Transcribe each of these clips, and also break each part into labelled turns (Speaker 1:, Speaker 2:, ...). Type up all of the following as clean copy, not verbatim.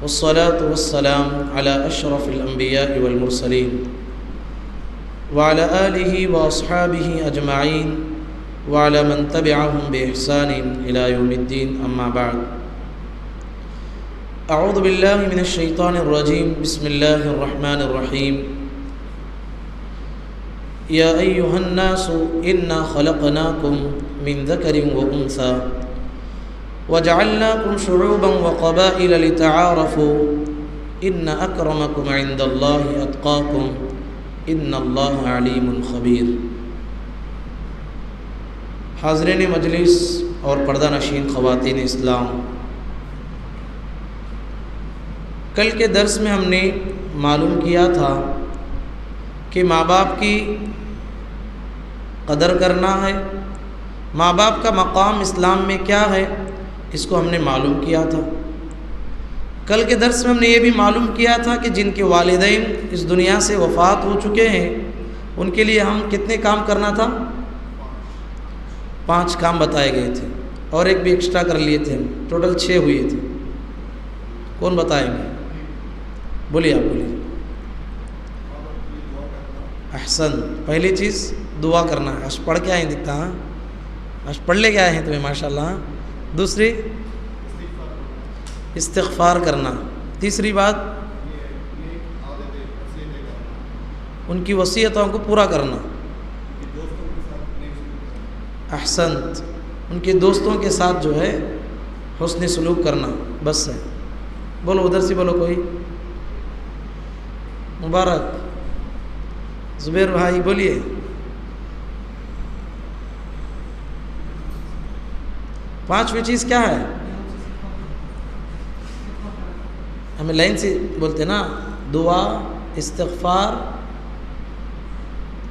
Speaker 1: والصلاة والسلام على أشرف الأنبياء والمرسلين وعلى آله وأصحابه أجمعين وعلى من تبعهم بإحسان إلى يوم الدين أما بعد أعوذ بالله من الشيطان الرجيم بسم الله الرحمن الرحيم يا أيها الناس إنا خلقناكم من ذكر وأنثى وجعلناكم شعوبا وقبائل لتعارفوا إن أكرمكم عند الله أتقاكم إن الله عليم خبير۔ حاضرین مجلس اور پردہ نشین خواتین اسلام، کل کے درس میں ہم نے معلوم کیا تھا کہ ماں باپ کی قدر کرنا ہے، ماں باپ کا مقام اسلام میں کیا ہے، اس کو ہم نے معلوم کیا تھا۔ کل کے درس میں ہم نے یہ بھی معلوم کیا تھا کہ جن کے والدین اس دنیا سے وفات ہو چکے ہیں ان کے لیے ہم کتنے کام کرنا تھا؟ 5 کام بتائے گئے تھے اور ایک بھی ایکسٹرا کر لیے تھے، ٹوٹل 6 ہوئے تھے۔ کون بتائیں گے؟ بولیے، آپ بولیے۔ احسن، پہلی چیز دعا کرنا ہے۔ پڑھ کے آئے ہیں دکھتا، ہاں پڑھ لے کے آئے ہیں تمہیں ماشاءاللہ۔ دوسری استغفار کرنا۔ تیسری بات ان کی وصیتوں کو پورا کرنا۔ احسنت، ان کے دوستوں کے ساتھ جو ہے حسن سلوک کرنا، بس ہے۔ بولو ادھر سے بولو کوئی۔ مبارک زبیر بھائی بولیے۔ پانچویں چیز کیا ہے؟ ہمیں لائن سے بولتے نا، دعا، استغفار۔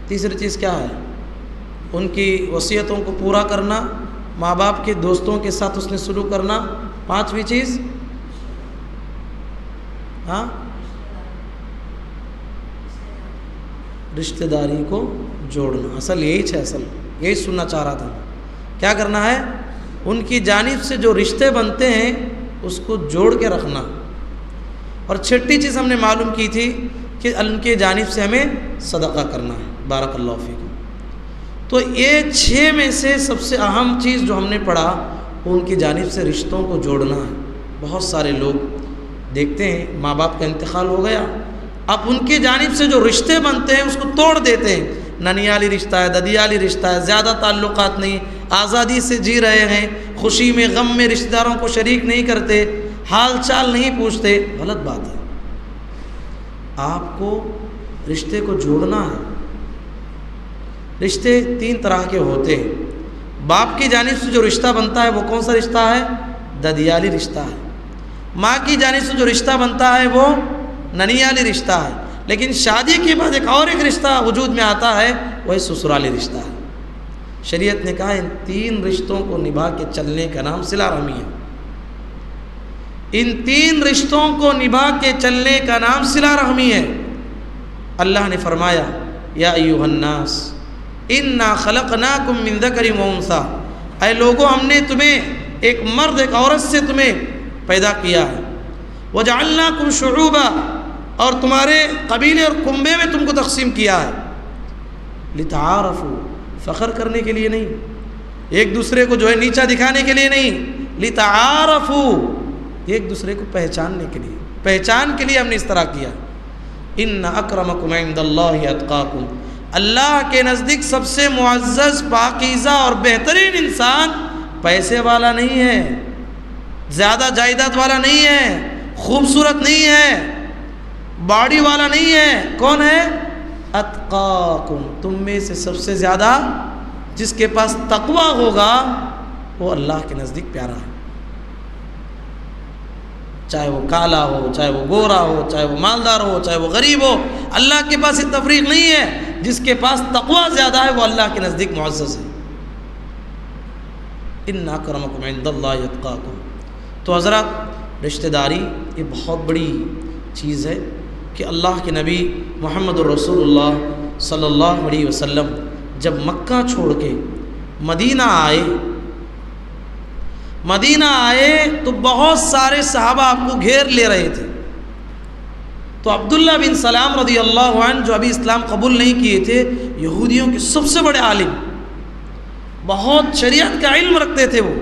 Speaker 1: تیسری چیز کیا ہے؟ ان کی وصیتوں کو پورا کرنا، ماں باپ کے دوستوں کے ساتھ اس نے سلوک کرنا۔ پانچویں چیز ہاں رشتہ داری کو جوڑنا۔ اصل یہی سننا چاہ رہا تھا۔ کیا کرنا ہے؟ ان کی جانب سے جو رشتے بنتے ہیں اس کو جوڑ کے رکھنا۔ اور چھٹی چیز ہم نے معلوم کی تھی کہ ان کے جانب سے ہمیں صدقہ کرنا ہے۔ بارک اللہ فیکم۔ تو یہ 6 میں سے سب سے اہم چیز جو ہم نے پڑھا وہ ان کی جانب سے رشتوں کو جوڑنا ہے۔ بہت سارے لوگ دیکھتے ہیں ماں باپ کا انتقال ہو گیا، اب ان کی جانب سے جو رشتے بنتے ہیں اس کو توڑ دیتے ہیں۔ ننیالی رشتہ ہے، ددیالی رشتہ ہے، زیادہ تعلقات نہیں، آزادی سے جی رہے ہیں، خوشی میں غم میں رشتہ داروں کو شریک نہیں کرتے، حال چال نہیں پوچھتے۔ غلط بات ہے۔ آپ کو رشتے کو جوڑنا ہے۔ رشتے 3 طرح کے ہوتے ہیں۔ باپ کی جانب سے جو رشتہ بنتا ہے وہ کون سا رشتہ ہے؟ ددیالی رشتہ ہے۔ ماں کی جانب سے جو رشتہ بنتا ہے وہ ننیالی رشتہ ہے۔ لیکن شادی کے بعد ایک رشتہ وجود میں آتا ہے، وہی سسرالی رشتہ ہے۔ شریعت نے کہا ان 3 رشتوں کو نبھا کے چلنے کا نام صلہ رحمی ہے۔ ان 3 رشتوں کو نبھا کے چلنے کا نام صلہ رحمی ہے۔ اللہ نے فرمایا یا ایھا الناس انا خلقناکم من ذکر و انثی، اے لوگوں ہم نے تمہیں ایک مرد ایک عورت سے تمہیں پیدا کیا ہے۔ وجعلناکم شعوبا، اور تمہارے قبیلے اور کنبے میں تم کو تقسیم کیا ہے۔ لتعارفوا، فخر کرنے کے لیے نہیں، ایک دوسرے کو جو ہے نیچا دکھانے کے لیے نہیں، لتعارفوا، ایک دوسرے کو پہچاننے کے لیے، پہچان کے لیے ہم نے اس طرح کیا۔ ان اکرمکم عند اللہ اتقاکم، اللہ کے نزدیک سب سے معزز، پاکیزہ اور بہترین انسان پیسے والا نہیں ہے، زیادہ جائیداد والا نہیں ہے، خوبصورت نہیں ہے، باڈی والا نہیں ہے۔ کون ہے؟ اتقاکم، تم میں سے سب سے زیادہ جس کے پاس تقوی ہوگا وہ اللہ کے نزدیک پیارا ہے۔ چاہے وہ کالا ہو، چاہے وہ گورا ہو، چاہے وہ مالدار ہو، چاہے وہ غریب ہو، اللہ کے پاس یہ تفریق نہیں ہے۔ جس کے پاس تقوی زیادہ ہے وہ اللہ کے نزدیک معزز ہے۔ ان اکرمکم عند اللہ اتقاکم۔ تو حضرات، رشتہ داری یہ بہت بڑی چیز ہے کہ اللہ کے نبی محمد الرسول اللہ صلی اللہ علیہ وسلم جب مکہ چھوڑ کے مدینہ آئے مدینہ آئے تو بہت سارے صحابہ آپ کو گھیر لے رہے تھے. تو عبداللہ بن سلام رضی اللہ عنہ جو ابھی اسلام قبول نہیں کیے تھے، یہودیوں کے سب سے بڑے عالم، بہت شریعت کا علم رکھتے تھے، وہ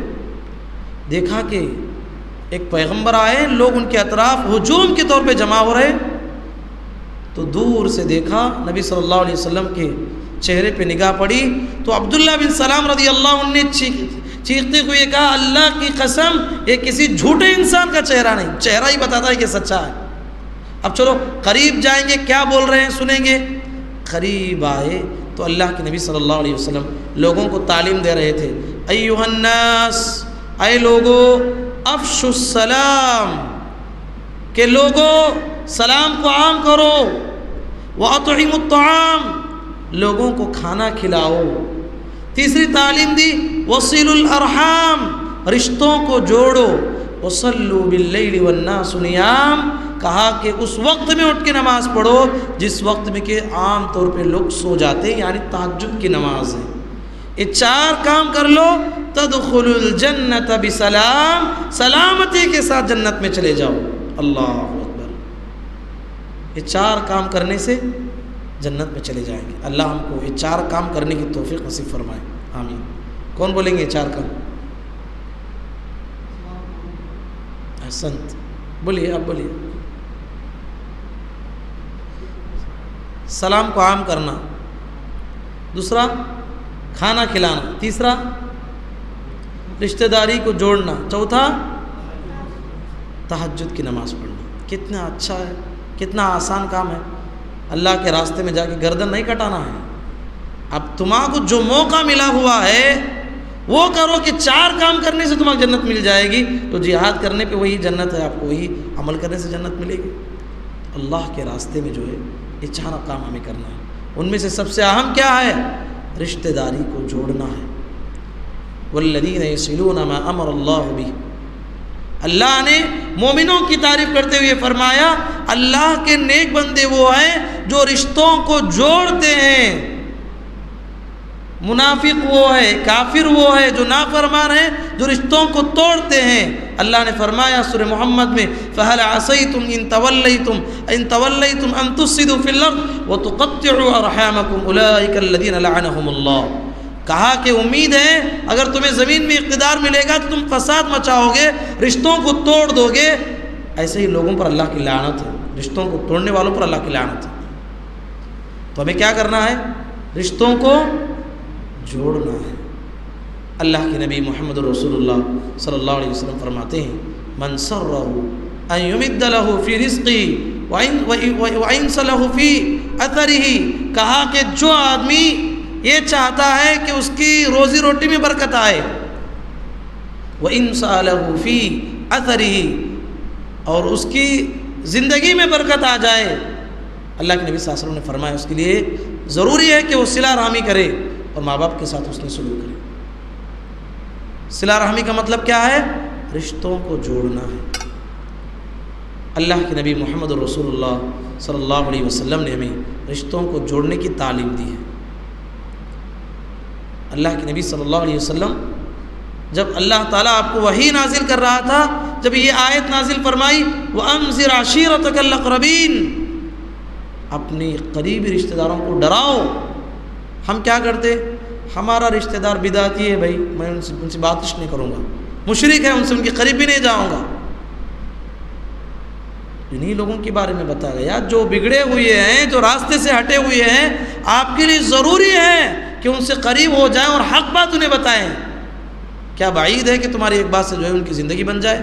Speaker 1: دیکھا کہ ایک پیغمبر آئے، لوگ ان کے اطراف ہجوم کے طور پہ جمع ہو رہے، تو دور سے دیکھا نبی صلی اللہ علیہ وسلم کے چہرے پہ نگاہ پڑی تو عبداللہ بن سلام رضی اللہ عنہ نے چیختے ہوئے کہا اللہ کی قسم یہ کسی جھوٹے انسان کا چہرہ نہیں، چہرہ ہی بتاتا ہے کہ سچا ہے. اب چلو قریب جائیں گے، کیا بول رہے ہیں سنیں گے. قریب آئے تو اللہ کے نبی صلی اللہ علیہ وسلم لوگوں کو تعلیم دے رہے تھے، ایھا الناس، اے لوگو، افشوا السلام، کہ لوگو سلام کو عام کرو، واطعموا الطعام، لوگوں کو کھانا کھلاؤ. تیسری تعلیم دی وصلوا الارحام، رشتوں کو جوڑو، وصلوا باللیل والناس نیام، کہا کہ اس وقت میں اٹھ کے نماز پڑھو جس وقت میں کہ عام طور پہ لوگ سو جاتے ہیں، یعنی تہجد کی نماز ہے. یہ 4 کام کر لو تدخلوا الجنت بسلام، سلامتی کے ساتھ جنت میں چلے جاؤ. اللہ اکبر. یہ 4 کام کرنے سے جنت میں چلے جائیں گے. اللہ ہم کو یہ 4 کام کرنے کی توفیق نصیب فرمائے، آمین. کون بولیں گے یہ 4 کام؟ احسنت، بولیے، اب بولیے. سلام کو عام کرنا، دوسرا کھانا کھلانا، تیسرا رشتہ داری کو جوڑنا، چوتھا تہجد کی نماز پڑھنا. کتنا اچھا ہے، کتنا آسان کام ہے. اللہ کے راستے میں جا کے گردن نہیں کٹانا ہے. اب تمہارا کو جو موقع ملا ہوا ہے وہ کرو کہ 4 کام کرنے سے تمہیں جنت مل جائے گی. تو جہاد کرنے پہ وہی جنت ہے، آپ کو وہی عمل کرنے سے جنت ملے گی. اللہ کے راستے میں جو ہے یہ 4 کام ہمیں کرنا ہے. ان میں سے سب سے اہم کیا ہے؟ رشتہ داری کو جوڑنا ہے. والذین یصلون ما امر اللہ بہ، اللہ نے مومنوں کی تعریف کرتے ہوئے فرمایا اللہ کے نیک بندے وہ ہیں جو رشتوں کو جوڑتے ہیں. منافق وہ ہے، کافر وہ ہے جو نافرمان ہے، جو رشتوں کو توڑتے ہیں. اللہ نے فرمایا سورہ محمد میں فَهَلْ عَصَيْتُمْ إِن تَوَلَّيْتُمْ أَن تُفْسِدُوا فِي الْأَرْضِ وَتُقَطِّعُوا أَرْحَامَكُمْ أُولَٰئِكَ الَّذِينَ لَعَنَهُمُ اللَّهُ. کہا کہ امید ہے اگر تمہیں زمین میں اقتدار ملے گا تو تم فساد مچاؤ گے، رشتوں کو توڑ دو گے. ایسے ہی لوگوں پر اللہ کی لعنت ہے، رشتوں کو توڑنے والوں پر اللہ کی لعنت ہے. تو ہمیں کیا کرنا ہے؟ رشتوں کو جوڑنا ہے. اللہ کے نبی محمد رسول اللہ صلی اللہ علیہ وسلم فرماتے ہیں من سرہ ان یمد لہ فی رزقہ وینس لہ فی اثرہ، کہا کہ جو آدمی یہ چاہتا ہے کہ اس کی روزی روٹی میں برکت آئے، وَإِنْ سَأَلَهُ فِي أَثَرِهِ، اور اس کی زندگی میں برکت آ جائے. اللہ کے نبی صلی اللہ علیہ وسلم نے فرمایا اس کے لیے ضروری ہے کہ وہ صلہ رحمی کرے اور ماں باپ کے ساتھ اس نے سلوک کرے. صلہ رحمی کا مطلب کیا ہے؟ رشتوں کو جوڑنا ہے. اللہ کے نبی محمد رسول اللہ صلی اللہ علیہ وسلم نے ہمیں رشتوں کو جوڑنے کی تعلیم دی ہے. اللہ کے نبی صلی اللہ علیہ وسلم جب اللہ تعالیٰ آپ کو وحی نازل کر رہا تھا، جب یہ آیت نازل فرمائی وَأَنذِرْ عَشِيرَتَكَ الْأَقْرَبِينَ، اپنے قریبی رشتہ داروں کو ڈراؤ. ہم کیا کرتے؟ ہمارا رشتہ دار بدعتی ہے، بھائی میں ان سے باتش نہیں کروں گا، مشرک ہے، ان سے ان کے قریب بھی نہیں جاؤں گا. انہی لوگوں کے بارے میں بتایا گیا جو بگڑے ہوئے ہیں، جو راستے سے ہٹے ہوئے ہیں. آپ کے لیے ضروری ہے کہ ان سے قریب ہو جائیں اور حق بات انہیں بتائیں. کیا بعید ہے کہ تمہاری ایک بات سے جو ہے ان کی زندگی بن جائے؟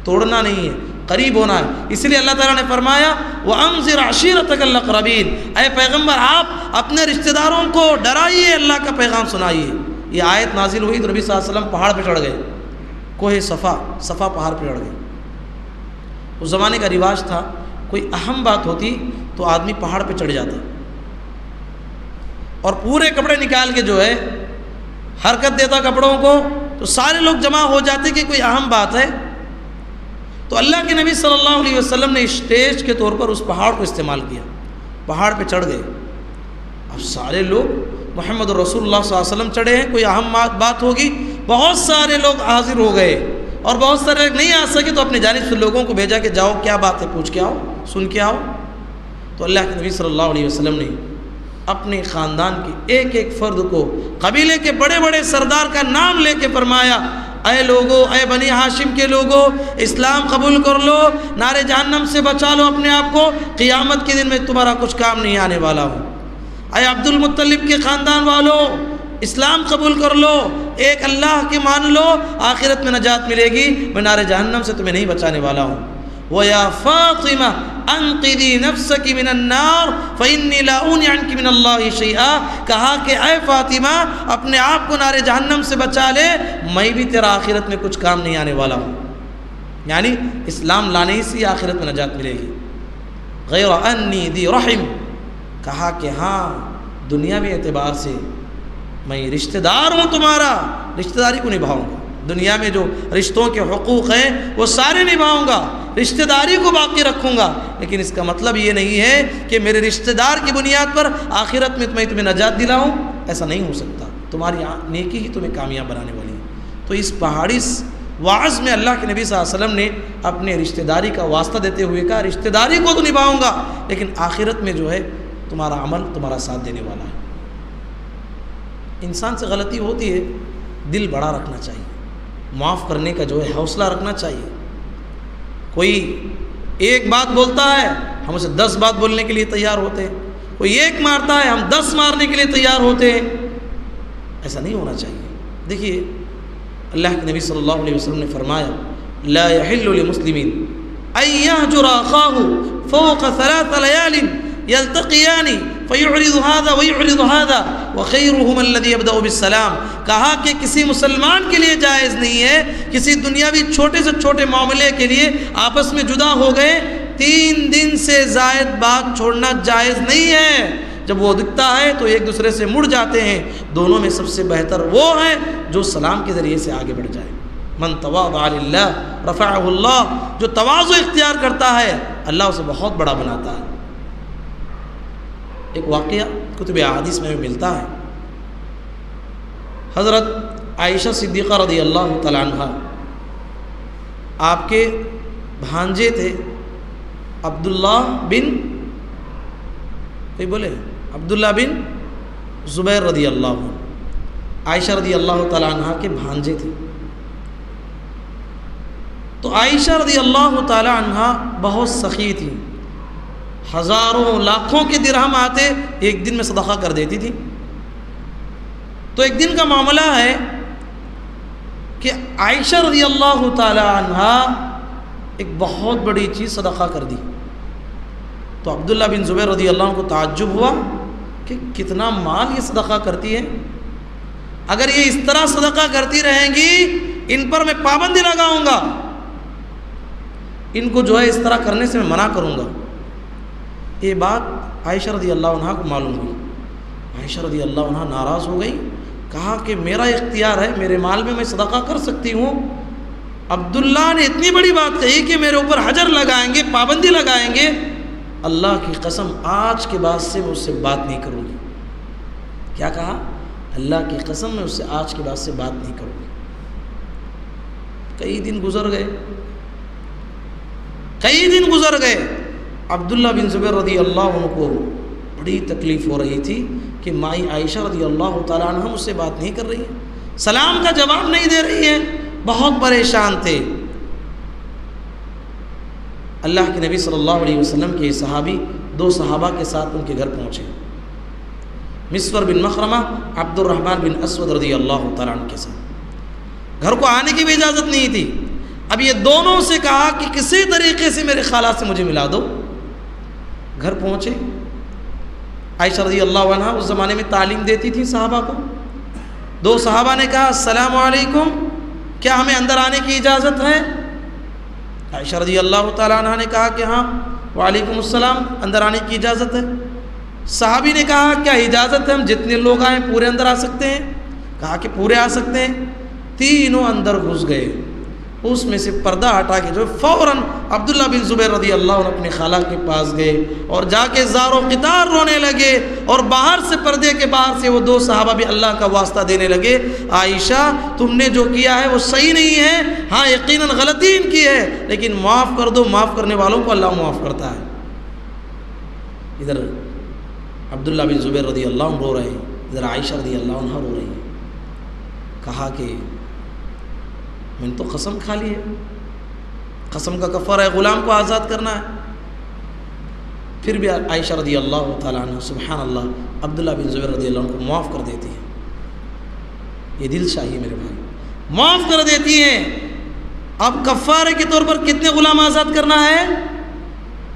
Speaker 1: توڑنا نہیں ہے، قریب ہونا ہے. اس لیے اللہ تعالیٰ نے فرمایا وَأَنذِرْ عَشِيرَتَكَ الْأَقْرَبِينَ، اے پیغمبر آپ اپنے رشتہ داروں کو ڈرائیے، اللہ کا پیغام سنائیے. یہ آیت نازل ہوئی تو نبی صلی اللہ علیہ وسلم پہاڑ پہ چڑھ گئے، کوہ صفا پہاڑ پہ چڑھ گئے. اس زمانے کا رواج تھا کوئی اہم بات ہوتی تو آدمی پہاڑ پہ چڑھ جاتا اور پورے کپڑے نکال کے جو ہے حرکت دیتا کپڑوں کو، تو سارے لوگ جمع ہو جاتے کہ کوئی اہم بات ہے. تو اللہ کے نبی صلی اللہ علیہ وسلم نے اسٹیج کے طور پر اس پہاڑ کو استعمال کیا، پہاڑ پہ چڑھ گئے. اب سارے لوگ محمد رسول اللہ صلی اللہ علیہ وسلم چڑھے ہیں، کوئی اہم بات ہوگی بہت سارے لوگ حاضر ہو گئے اور بہت سارے لوگ نہیں آ سکے تو اپنے جانب سے لوگوں کو بھیجا کہ جاؤ کیا بات ہے پوچھ کے آؤ، سن کے آؤ۔ تو اللہ کے نبی صلی اللہ علیہ وسلم نے اپنے خاندان کے ایک ایک فرد کو، قبیلے کے بڑے بڑے سردار کا نام لے کے فرمایا، اے لوگو، اے بنی ہاشم کے لوگو، اسلام قبول کر لو، نار جہنم سے بچا لو اپنے آپ کو، قیامت کے دن میں تمہارا کچھ کام نہیں آنے والا ہوں۔ اے عبد المطلب کے خاندان والو، اسلام قبول کر لو، ایک اللہ کے مان لو، آخرت میں نجات ملے گی، میں نار جہنم سے تمہیں نہیں بچانے والا ہوں۔ وَيَا فَاطِمَةَ أَنْقِذِي نَفْسَكِ مِنَ النَّارِ فَإِنِّي لَا أُغْنِي عَنْكِ مِنَ اللَّهِ شَيْئًا، کہا کہ اے فاطمہ اپنے آپ کو نار جہنم سے بچا لے، میں بھی تیرا آخرت میں کچھ کام نہیں آنے والا ہوں۔ یعنی اسلام لانے ہی سے آخرت میں نجات ملے گی۔ غیر انی ذی رحم، کہا کہ ہاں دنیاوی اعتبار سے میں رشتہ دار ہوں تمہارا، رشتہ داری کو نبھاؤں گا، دنیا میں جو رشتوں کے حقوق ہیں وہ سارے نبھاؤں گا، رشتہ داری کو باقی رکھوں گا، لیکن اس کا مطلب یہ نہیں ہے کہ میرے رشتہ دار کی بنیاد پر آخرت میں تمہیں نجات دلاؤں، ایسا نہیں ہو سکتا، تمہاری نیکی ہی تمہیں کامیاب بنانے والی ہے۔ تو اس پہاڑی وعظ میں اللہ کے نبی صلی اللہ علیہ وسلم نے اپنے رشتہ داری کا واسطہ دیتے ہوئے کہا رشتہ داری کو تو نبھاؤں گا، لیکن آخرت میں جو ہے تمہارا عمل تمہارا ساتھ دینے والا ہے۔ انسان سے غلطی ہوتی ہے، دل بڑا رکھنا چاہیے، معاف کرنے کا جو ہے حوصلہ رکھنا چاہیے۔ کوئی ایک بات بولتا ہے، ہم اسے 10 بات بولنے کے لیے تیار ہوتے ہیں، کوئی ایک مارتا ہے، ہم 10 مارنے کے لیے تیار ہوتے ہیں، ایسا نہیں ہونا چاہیے۔ دیکھیے اللہ کے نبی صلی اللہ علیہ وسلم نے فرمایا لا يحل لمسلم ان يهجر اخاه فوق 3 ليال يلتقيان فيعرض هذا ويعرض هذا وخيرهما الذي يبدأ بالسلام، کہا کہ کسی مسلمان کے لیے جائز نہیں ہے کسی دنیاوی چھوٹے سے چھوٹے معاملے کے لیے آپس میں جدا ہو گئے 3 دن سے زائد بات چھوڑنا جائز نہیں ہے۔ جب وہ دکھتا ہے تو ایک دوسرے سے مڑ جاتے ہیں، دونوں میں سب سے بہتر وہ ہے جو سلام کے ذریعے سے آگے بڑھ جائے۔ من تواضع للہ رفعہ اللہ، جو تواضع اختیار کرتا ہے اللہ اسے بہت بڑا بناتا ہے۔ ایک واقعہ کتب احادیث میں ملتا ہے، حضرت عائشہ صدیقہ رضی اللہ تعالی عنہ آپ کے بھانجے تھے عبداللہ بن، کوئی بولے عبداللہ بن زبیر رضی اللہ عنہ، عائشہ رضی اللہ تعالی عنہ کے بھانجے تھے۔ تو عائشہ رضی اللہ تعالی عنہ بہت سخی تھی، ہزاروں لاکھوں کے درہم آتے ایک دن میں صدقہ کر دیتی تھی۔ تو ایک دن کا معاملہ ہے کہ عائشہ رضی اللہ تعالی عنہ ایک بہت بڑی چیز صدقہ کر دی۔ تو عبداللہ بن زبیر رضی اللہ عنہ کو تعجب ہوا کہ کتنا مال یہ صدقہ کرتی ہے، اگر یہ اس طرح صدقہ کرتی رہیں گی ان پر میں پابندی لگاؤں گا، ان کو جو ہے اس طرح کرنے سے میں منع کروں گا۔ یہ بات عائشہ رضی اللہ عنہ کو معلوم ہوئی، عائشہ رضی اللہ عنہ ناراض ہو گئی، کہا کہ میرا اختیار ہے، میرے مال میں صدقہ کر سکتی ہوں، عبداللہ نے اتنی بڑی بات کہی کہ میرے اوپر حجر لگائیں گے، پابندی لگائیں گے، اللہ کی قسم آج کے بعد سے میں اس سے بات نہیں کروں گی۔ کیا کہا؟ اللہ کی قسم میں اس سے آج کے بعد سے بات نہیں کروں گی۔ کئی دن گزر گئے، عبداللہ بن زبیر رضی اللہ عنہ کو بڑی تکلیف ہو رہی تھی کہ مائی عائشہ رضی اللہ تعالیٰ عنہ مجھ سے بات نہیں کر رہی ہے، سلام کا جواب نہیں دے رہی ہے، بہت پریشان تھے۔ اللہ کے نبی صلی اللہ علیہ وسلم کے صحابی 2 صحابہ کے ساتھ ان کے گھر پہنچے، مسور بن مخرمہ، عبد الرحمن بن اسود رضی اللہ تعالیٰ عنہ کے ساتھ۔ گھر کو آنے کی بھی اجازت نہیں تھی، اب یہ دونوں سے کہا کہ کسی طریقے سے میرے خالہ سے مجھے ملا دو۔ گھر پہنچے، عائشہ رضی اللہ عنہ اس زمانے میں تعلیم دیتی تھی صحابہ کو۔ 2 صحابہ نے کہا السلام علیکم، کیا ہمیں اندر آنے کی اجازت ہے؟ عائشہ رضی اللہ تعالیٰ عنہ نے کہا کہ ہاں، وعلیکم السلام، اندر آنے کی اجازت ہے۔ صحابی نے کہا کیا اجازت ہے، ہم جتنے لوگ آئیں پورے اندر آ سکتے ہیں؟ کہا کہ پورے آ سکتے ہیں۔ تینوں اندر گھس گئے، اس میں سے پردہ ہٹا کے جو فوراً عبداللہ بن زبیر رضی اللہ عنہ اپنے خالہ کے پاس گئے اور جا کے زار و قطار رونے لگے، اور باہر سے پردے کے باہر سے وہ دو صحابہ بھی اللہ کا واسطہ دینے لگے، عائشہ تم نے جو کیا ہے وہ صحیح نہیں ہے، ہاں یقیناً غلطی ان کی ہے، لیکن معاف کر دو، معاف کرنے والوں کو اللہ معاف کرتا ہے۔ ادھر عبداللہ بن زبیر رضی اللہ عنہ رو رہے ہیں، ادھر عائشہ رضی اللہ عنہ رو رہی ہیں۔ کہا کہ میں نے تو قسم کھا لی ہے، قسم کا کفارہ ہے غلام کو آزاد کرنا ہے، پھر بھی عائشہ رضی اللہ تعالیٰ عنہ سبحان اللہ عبداللہ بن زبیر رضی اللہ عنہ کو معاف کر دیتی ہے۔ یہ دل شاہی میرے بھائی، معاف کر دیتی ہیں۔ اب کفارے کے طور پر کتنے غلام آزاد کرنا ہے؟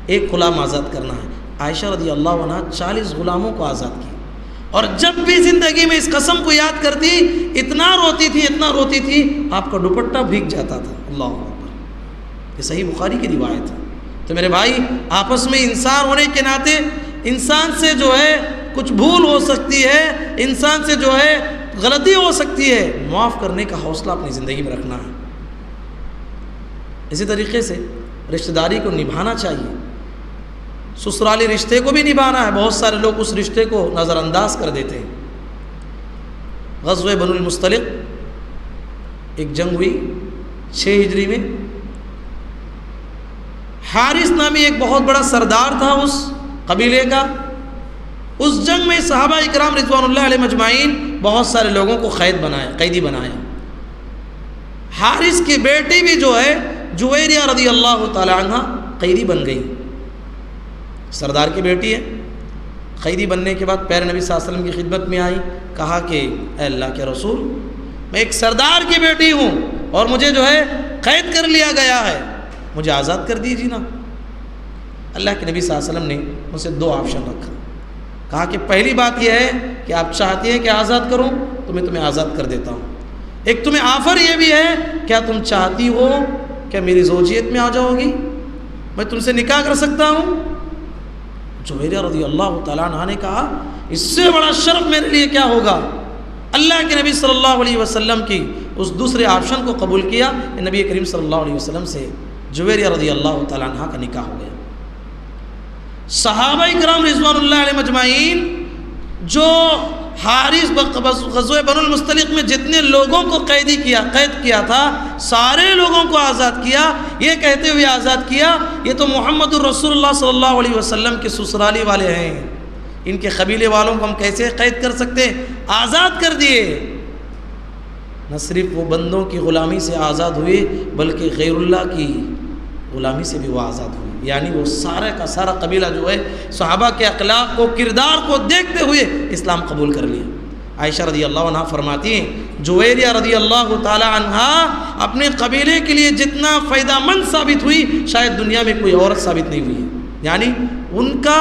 Speaker 1: ایک غلام آزاد کرنا ہے۔ عائشہ رضی اللہ عنہ 40 غلاموں کو آزاد کی، اور جب بھی زندگی میں اس قسم کو یاد کرتی اتنا روتی تھی، اتنا روتی تھی، آپ کا دوپٹہ بھیگ جاتا تھا۔ اللہ اکبر، یہ صحیح بخاری کی روایت ہے۔ تو میرے بھائی آپس میں انسان ہونے کے ناطے انسان سے جو ہے کچھ بھول ہو سکتی ہے، انسان سے جو ہے غلطی ہو سکتی ہے، معاف کرنے کا حوصلہ اپنی زندگی میں رکھنا ہے۔ اسی طریقے سے رشتہ داری کو نبھانا چاہیے، سسرالی رشتے کو بھی نبھانا ہے۔ بہت سارے لوگ اس رشتے کو نظر انداز کر دیتے ہیں۔ غزوہ بنو المصطلق ایک جنگ ہوئی 6 ہجری میں، حارث نامی ایک بہت بڑا سردار تھا اس قبیلے کا۔ اس جنگ میں صحابہ اکرام رضوان اللہ علیہ مجمعین بہت سارے لوگوں کو قیدی بنایا۔ حارث کی بیٹی بھی جو ہے جویریہ رضی اللہ تعالی عنہ قیدی بن گئی، سردار کی بیٹی ہے۔ قیدی بننے کے بعد پیر نبی صلی اللہ علیہ وسلم کی خدمت میں آئی، کہا کہ اے اللہ کے رسول، میں ایک سردار کی بیٹی ہوں اور مجھے جو ہے قید کر لیا گیا ہے، مجھے آزاد کر دیجیے نا۔ اللہ کے نبی صلی اللہ علیہ وسلم نے مجھ سے 2 آپشن رکھا، کہا کہ پہلی بات یہ ہے کہ آپ چاہتی ہیں کہ آزاد کروں تو میں تمہیں آزاد کر دیتا ہوں، ایک تمہیں آفر یہ بھی ہے، کیا تم چاہتی ہو کہ میری زوجیت میں آ جاؤ گی، میں تم سے نکاح کر سکتا ہوں؟ جویریہ رضی اللہ تعالیٰ عنہ نے کہا اس سے بڑا شرف میرے لیے کیا ہوگا۔ اللہ کے نبی صلی اللہ علیہ وسلم کی اس دوسرے آپشن کو قبول کیا کہ نبی کریم صلی اللہ علیہ وسلم سے جویریہ رضی اللہ تعالیٰ عنہ کا نکاح ہو گیا۔ صحابہ اکرام رضوان اللہ علیہ مجمعین جو حارث غزوہ بنو المصطلق میں جتنے لوگوں کو قید کیا تھا، سارے لوگوں کو آزاد کیا، یہ کہتے ہوئے آزاد کیا یہ تو محمد الرسول اللہ صلی اللہ علیہ وسلم کے سسرالی والے ہیں، ان کے قبیلے والوں کو ہم کیسے قید کر سکتے ہیں؟ آزاد کر دیے۔ نہ صرف وہ بندوں کی غلامی سے آزاد ہوئے بلکہ غیر اللہ کی غلامی سے بھی وہ آزاد ہوئے، یعنی وہ سارے کا سارا قبیلہ جو ہے صحابہ کے اخلاق کو، کردار کو دیکھتے ہوئے اسلام قبول کر لیا۔ عائشہ رضی اللہ عنہ فرماتی ہیں جویریہ رضی اللہ تعالی عنہ اپنے قبیلے کے لیے جتنا فائدہ مند ثابت ہوئی شاید دنیا میں کوئی عورت ثابت نہیں ہوئی ہے، یعنی ان کا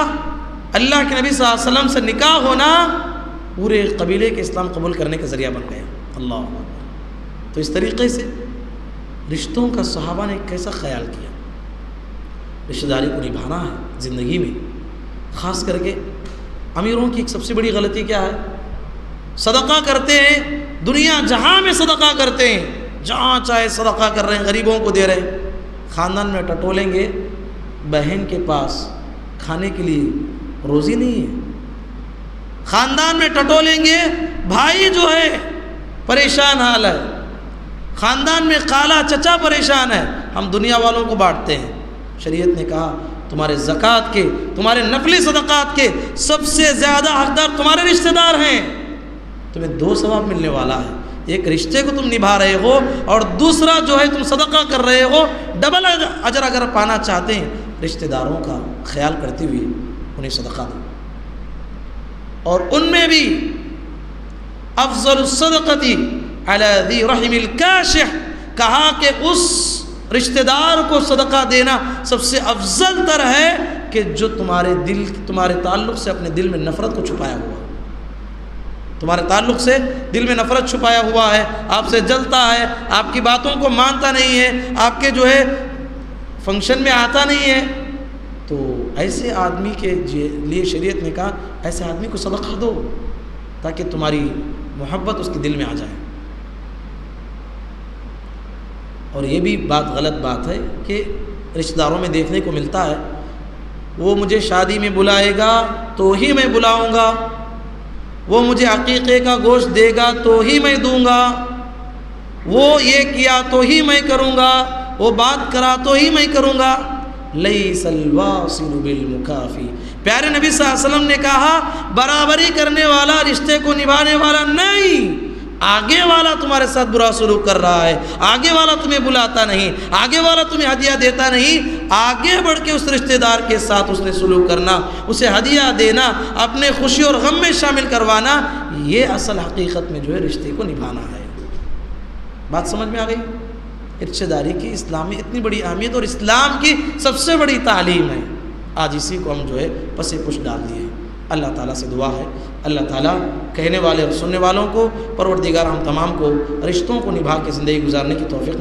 Speaker 1: اللہ کے نبی صلی اللہ علیہ وسلم سے نکاح ہونا پورے قبیلے کے اسلام قبول کرنے کا ذریعہ بن گیا۔ اللہ اکبر۔ تو اس طریقے سے رشتوں کا صحابہ نے کیسا خیال کیا، رشتہ داری کو نبھانا ہے زندگی میں۔ خاص کر کے امیروں کی ایک سب سے بڑی غلطی کیا ہے؟ صدقہ کرتے ہیں، دنیا جہاں میں صدقہ کرتے ہیں، جہاں چاہے صدقہ کر رہے ہیں، غریبوں کو دے رہے ہیں، خاندان میں ٹٹولیں گے بہن کے پاس کھانے کے لیے روزی نہیں ہے، خاندان میں ٹٹولیں گے بھائی جو ہے پریشان حال ہے، خاندان میں خالہ چچا پریشان ہے، ہم دنیا والوں کو بانٹتے ہیں۔ شریعت نے کہا تمہارے زکوٰۃ کے، تمہارے نفلی صدقات کے سب سے زیادہ حقدار تمہارے رشتہ دار ہیں، تمہیں 2 ثواب ملنے والا ہے، ایک رشتے کو تم نبھا رہے ہو اور دوسرا جو ہے تم صدقہ کر رہے ہو، ڈبل اجر اگر پانا چاہتے ہیں رشتہ داروں کا خیال کرتے ہوئے انہیں صدقہ دو۔ اور ان میں بھی افضل الصدقۃ علی ذی رحم الکاشح، کہا کہ اس رشتہ دار کو صدقہ دینا سب سے افضل تر ہے کہ جو تمہارے تعلق سے اپنے دل میں نفرت کو چھپایا ہوا، تمہارے تعلق سے دل میں نفرت چھپایا ہوا ہے، آپ سے جلتا ہے، آپ کی باتوں کو مانتا نہیں ہے، آپ کے جو ہے فنکشن میں آتا نہیں ہے، تو ایسے آدمی کے لیے شریعت نے کہا ایسے آدمی کو صدقہ دو تاکہ تمہاری محبت اس کے دل میں آ جائے۔ اور یہ بھی بات غلط بات ہے کہ رشتہ داروں میں دیکھنے کو ملتا ہے، وہ مجھے شادی میں بلائے گا تو ہی میں بلاؤں گا، وہ مجھے عقیقے کا گوشت دے گا تو ہی میں دوں گا، وہ یہ کیا تو ہی میں کروں گا، وہ بات کرا تو ہی میں کروں گا۔ لیس الواصل بالمکافی، پیارے نبی صلی اللہ علیہ وسلم نے کہا برابری کرنے والا، رشتے کو نبھانے والا نہیں، آگے والا تمہارے ساتھ برا سلوک کر رہا ہے، آگے والا تمہیں بلاتا نہیں، آگے والا تمہیں ہدیہ دیتا نہیں، آگے بڑھ کے اس رشتہ دار کے ساتھ اس نے سلوک کرنا، اسے ہدیہ دینا، اپنے خوشی اور غم میں شامل کروانا، یہ اصل حقیقت میں جو ہے رشتے کو نبھانا ہے۔ بات سمجھ میں آ گئی؟ رشتہ داری کی اسلام میں اتنی بڑی اہمیت اور اسلام کی سب سے بڑی تعلیم ہے، آج اسی کو ہم جو ہے پس پش ڈال دیے۔ اللہ تعالیٰ سے دعا ہے اللہ تعالیٰ کہنے والے اور سننے والوں کو، پروردگار ہم تمام کو رشتوں کو نبھا کے زندگی گزارنے کی توفیق